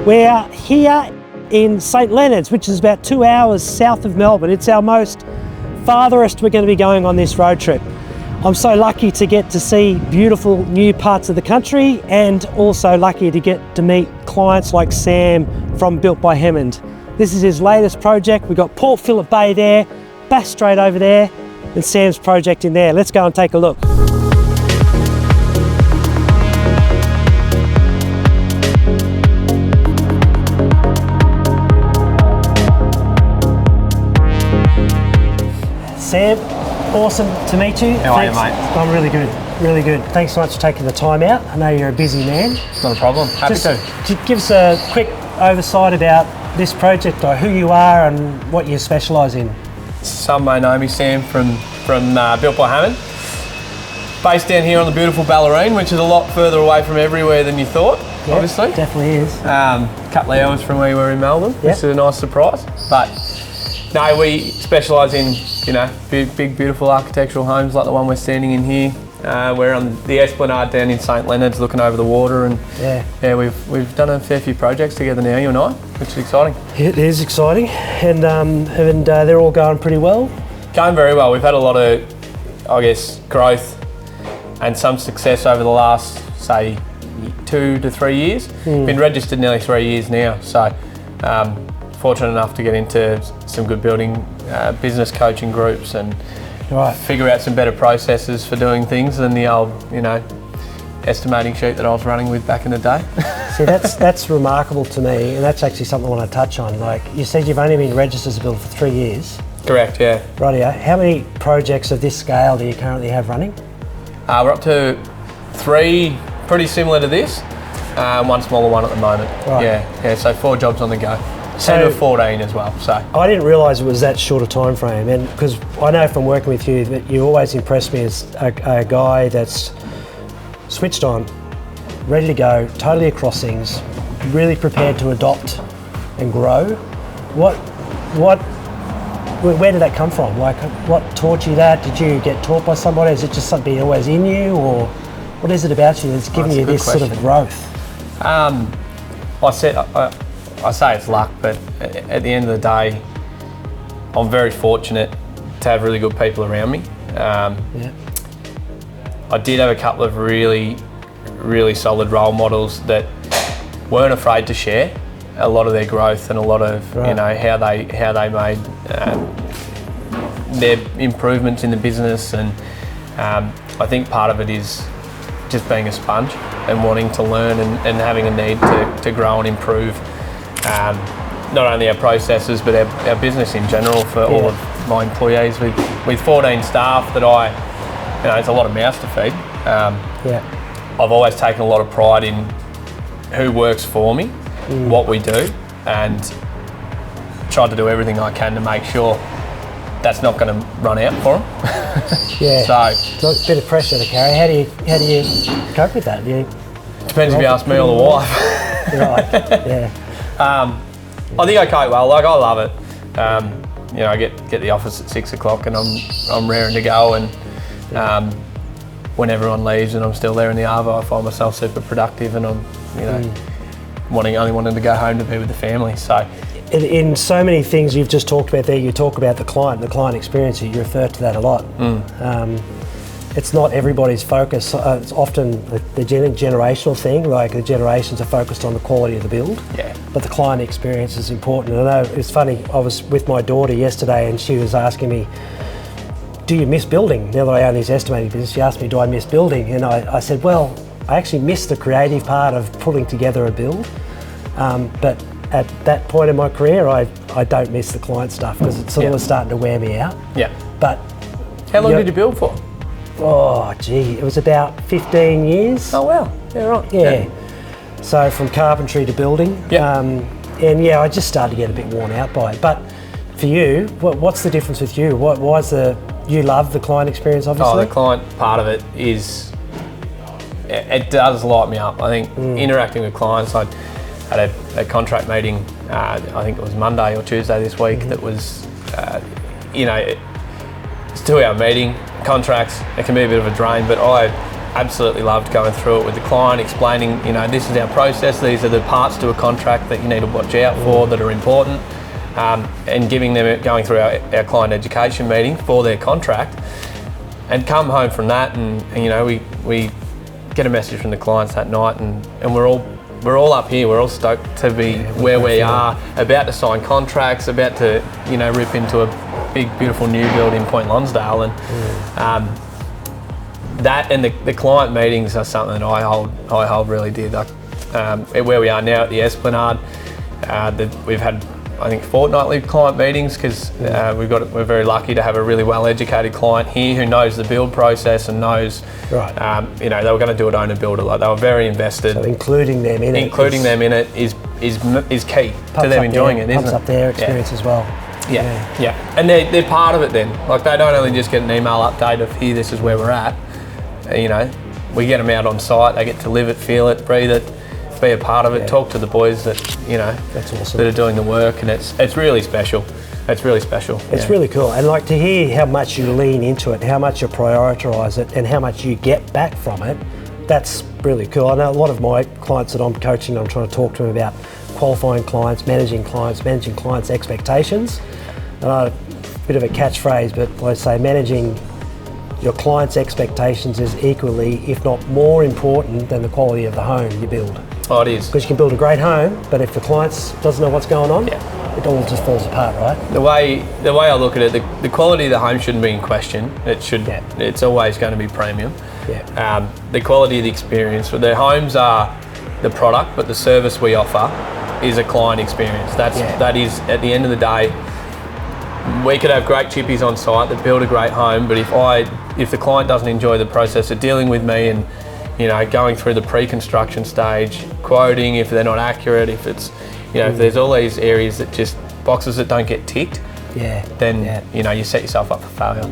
We're here in St Leonards, which is about 2 hours south of Melbourne. It's our most farthest we're going to be going on this road trip. I'm so lucky to get to see beautiful new parts of the country, and also lucky to get to meet clients like Sam from Built by Hammond. This is his latest project. We've got Port Phillip Bay there, Bass Strait over there, and Sam's project in there. Let's go and take a look. Sam, awesome to meet you. How are you, mate? I'm really good, really good. Thanks so much for taking the time out. I know you're a busy man. Not a problem. Happy to. Give us a quick oversight about this project, or who you are and what you specialise in. Some may know me, Sam, from Built by Hammond. Based down here on the beautiful Ballerine, which is a lot further away from everywhere than you thought, yep, obviously. Definitely is. A couple of hours from where we were in Melbourne, which is a nice surprise. But no, we specialise in, big, beautiful architectural homes like the one we're standing in here. We're on the Esplanade down in St Leonards, looking over the water, and we've done a fair few projects together now, you and I, which is exciting. It is exciting, and they're all going pretty well. Going very well. We've had a lot of, growth and some success over the last, say, 2 to 3 years. Been registered nearly 3 years now, so fortunate enough to get into some good building business coaching groups and figure out some better processes for doing things than the old, estimating sheet that I was running with back in the day. See, that's remarkable to me, and that's actually something I want to touch on. Like you said, you've only been registered as a builder for 3 years. Correct, yeah. Rightio. How many projects of this scale do you currently have running? We're up to 3 pretty similar to this, one smaller one at the moment. Right. Yeah, so 4 jobs on the go. So 14 as well. So I didn't realise it was that short a time frame, and because I know from working with you that you always impress me as a guy that's switched on, ready to go, totally across things, really prepared to adopt and grow. Where did that come from? Like, what taught you that? Did you get taught by somebody? Is it just something always in you, or what is it about you that's giving you this sort of growth? I say it's luck, but at the end of the day, I'm very fortunate to have really good people around me. I did have a couple of really, really solid role models that weren't afraid to share a lot of their growth and a lot of how they made their improvements in the business, and I think part of it is just being a sponge and wanting to learn and having a need to grow and improve. Not only our processes, but our business in general for all of my employees. With 14 staff that it's a lot of mouths to feed. I've always taken a lot of pride in who works for me, what we do, and tried to do everything I can to make sure that's not going to run out for them. So it's a bit of pressure to carry. How do you cope with that? Depends if you ask me or the wife. I think I cope well. Like, I love it. I get the office at 6 o'clock and I'm raring to go, and when everyone leaves and I'm still there in the arvo, I find myself super productive, and I'm only wanting to go home to be with the family. So in so many things you've just talked about there, you talk about the client experience. You refer to that a lot. It's not everybody's focus. It's often the generational thing. Like, the generations are focused on the quality of the build, but the client experience is important. And I know it's funny, I was with my daughter yesterday and she was asking me, do you miss building? Now that I own this estimating business, she asked me, do I miss building? And I said, well, I actually miss the creative part of pulling together a build. But at that point in my career, I don't miss the client stuff, because it sort of was starting to wear me out. But how long did you build for? Oh, gee, it was about 15 years. Oh, wow. Yeah, right. Yeah. So from carpentry to building. I just started to get a bit worn out by it. But for you, what's the difference with you? You love the client experience, obviously? Oh, the client part of it is, it does light me up. I think interacting with clients, I had a contract meeting, I think it was Monday or Tuesday this week, that was, it's a 2-hour meeting. Contracts, it can be a bit of a drain, but I absolutely loved going through it with the client, explaining, this is our process, these are the parts to a contract that you need to watch out for that are important, and going through our client education meeting for their contract, and come home from that, and we get a message from the clients that night, and we're all up here. We're all stoked to be where we are, about to sign contracts, about to rip into a big, beautiful new build in Point Lonsdale, and that and the client meetings are something that I hold really dear. Where we are now at the Esplanade, we've had, I think, fortnightly client meetings, because we're very lucky to have a really well-educated client here who knows the build process and knows, right. They were going to do it owner builder. Like, they were very invested. So including them in it is key to them enjoying it, isn't it? Pumps up their experience as well. Yeah. And they're part of it then. Like, they don't only just get an email update of, here, this is where we're at. We get them out on site. They get to live it, feel it, breathe it, be a part of it, talk to the boys that that's awesome, that are doing the work, and it's really special. It's really special. It's really cool, and like to hear how much you lean into it, how much you prioritise it, and how much you get back from it. That's really cool. I know a lot of my clients that I'm coaching, I'm trying to talk to them about qualifying clients, managing clients' expectations. And a bit of a catchphrase, but I say managing your client's expectations is equally, if not more important than the quality of the home you build. Oh, it is. Because you can build a great home, but if the client doesn't know what's going on, it all just falls apart, right? The way I look at it, the quality of the home shouldn't be in question. It should. Yeah. It's always going to be premium. Yeah. The quality of the experience. The homes are the product, but the service we offer is a client experience. That is, at the end of the day, we could have great chippies on site that build a great home, but if the client doesn't enjoy the process of dealing with me and going through the pre-construction stage, quoting if they're not accurate, if it's if there's all these areas that just boxes that don't get ticked, then you set yourself up for failure.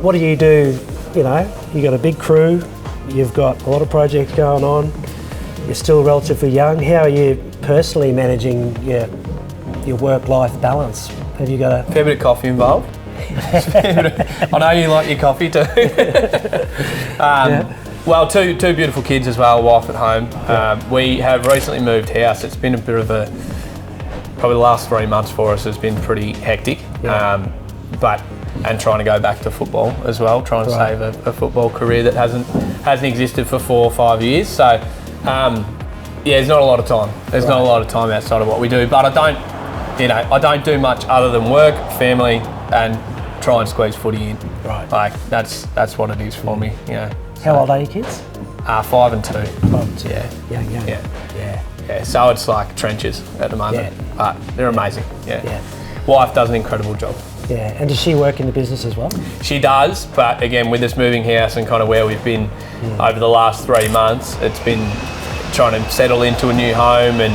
What do? You got a big crew, you've got a lot of projects going on, you're still relatively young. How are you personally managing your work-life balance? Have you got a fair bit of coffee involved? I know you like your coffee too. Well, two beautiful kids as well, a wife at home. We have recently moved house. It's been a bit of probably the last 3 months for us has been pretty hectic. And trying to go back to football as well, trying to save a football career that hasn't existed for 4 or 5 years. So there's not a lot of time. There's not a lot of time outside of what we do. But I don't do much other than work, family, and try and squeeze footy in. Right. Like that's what it is for me. How old are your kids? 5 and 2. 5 and 2. Young. Yeah. So it's like trenches at the moment. But they're amazing. Yeah. Wife does an incredible job. Yeah, and does she work in the business as well? She does, but again, with us moving house and kind of where we've been over the last 3 months, it's been trying to settle into a new home, and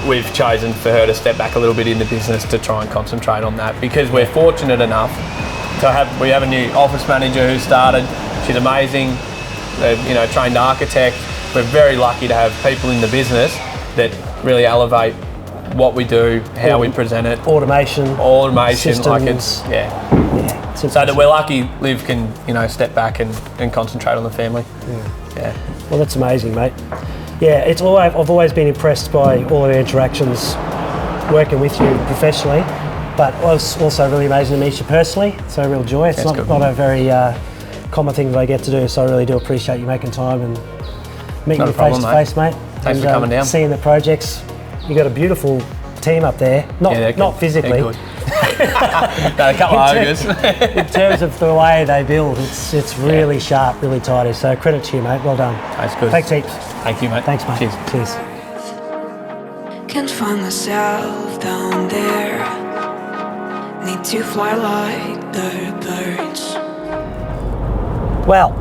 we've chosen for her to step back a little bit in the business to try and concentrate on that, because we're fortunate enough to we have a new office manager who started. She's amazing, trained architect. We're very lucky to have people in the business that really elevate what we do, how we present it. Automation, systems. Like it's so that we're lucky Liv can step back and concentrate on the family. Yeah. Well, that's amazing, mate. Yeah, I've always been impressed by all of our interactions working with you professionally, but it was also really amazing to meet you personally. It's a real joy. It's not a very common thing that I get to do, so I really do appreciate you making time and meeting you face to face, mate. Thanks for coming down. Seeing the projects. You got a beautiful team up there. Not physically. They're good. A couple of ogres. In terms of the way they build, it's really sharp, really tidy. So credit to you, mate. Well done. That's good. Thanks heaps. Thank you, mate. Thanks, mate. Cheers. Can't find myself down there. Need to fly like the birds. Well,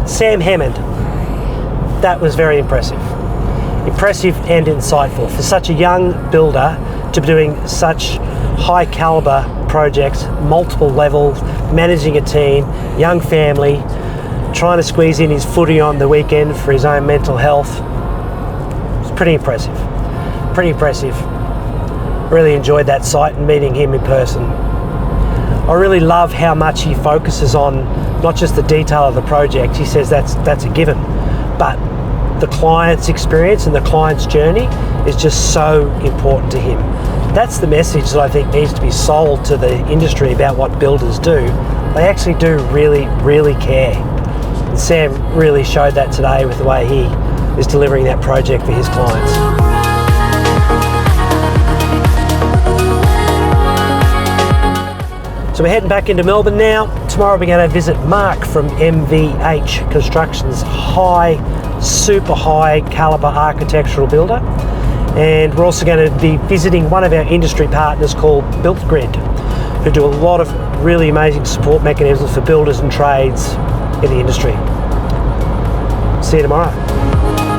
Sam Hammond. That was very impressive. Impressive and insightful for such a young builder to be doing such high caliber projects, multiple levels, managing a team, young family, trying to squeeze in his footy on the weekend for his own mental health. It's pretty impressive. really enjoyed that site and meeting him in person. I really love how much he focuses on not just the detail of the project. He says that's a given, but the client's experience and the client's journey is just so important to him. That's the message that I think needs to be sold to the industry about what builders do. They actually do really, really care. And Sam really showed that today with the way he is delivering that project for his clients. So we're heading back into Melbourne now. Tomorrow we're going to visit Mark from MVH Construction's super high caliber architectural builder. And we're also going to be visiting one of our industry partners called BuiltGrid, who do a lot of really amazing support mechanisms for builders and trades in the industry. See you tomorrow.